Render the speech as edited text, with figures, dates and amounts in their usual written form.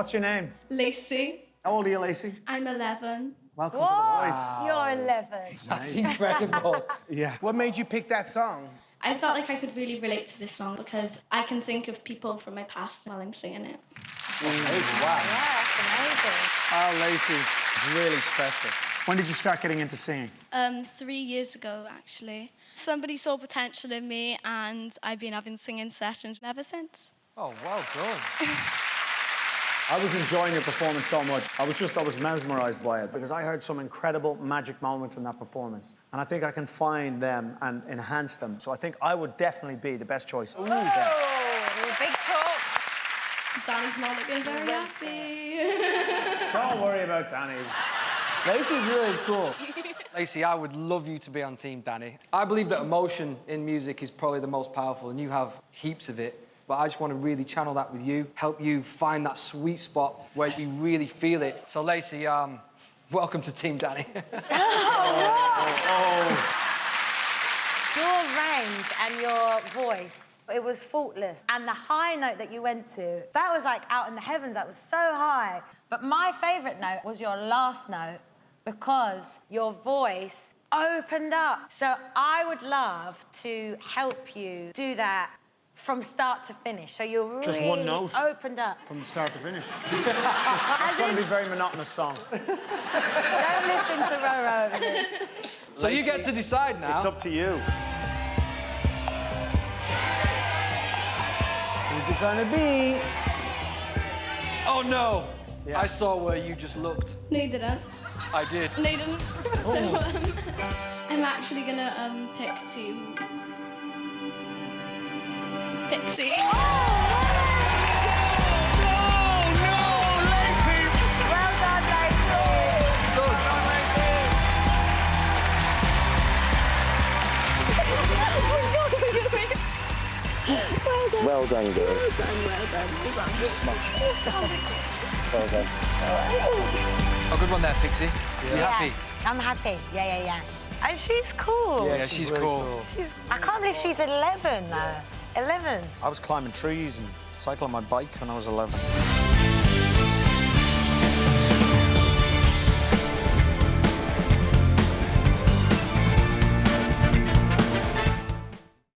What's your name? Lacey. How old are you, Lacey? I'm 11. Welcome Whoa, to The Voice. you're 11. That's incredible. Yeah. What made you pick that song? I felt like I could really relate to this song because I can think of people from my past while I'm singing it. Wow. Yeah, that's amazing. Oh, Lacey. Really special. When did you start getting into singing? 3 years ago, actually. Somebody saw potential in me and I've been having singing sessions ever since. Oh, well done. I was enjoying your performance so much. I was mesmerised by it because I heard some incredible magic moments in that performance. And I think I can find them and enhance them. So I think I would definitely be the best choice. Ooh, big talk. Danny's not looking very happy. Don't worry about Danny. Lacey's really cool. Lacey, I would love you to be on Team Danny. I believe that emotion in music is probably the most powerful, and you have heaps of it. But I just want to really channel that with you, help you find that sweet spot where you really feel it. So, Lacey, welcome to Team Danny. Your range and your voice, it was faultless. And the high note that you went to, that was like out in the heavens, that was so high. But my favourite note was your last note because your voice opened up. So I would love to help you do that from start to finish. So you're really Just one note? opened up. From start to finish. It's going to be a very monotonous song. Don't listen to Roro over here. So you get to decide now. It's up to you. Who's it gonna be? Oh, no. Yeah. I saw where you just looked. No, you didn't. I did. No, you didn't. So, I'm actually gonna pick Team Pixie. Oh, no, Lacey! Well done, Lacey. Well done, girl. Well done. Smash. Well done. Oh, good one there, Pixie. You happy? I'm happy. Yeah. And she's cool. Yeah, she's really cool. I can't believe she's 11, though. 11. I was climbing trees and cycling my bike when I was 11.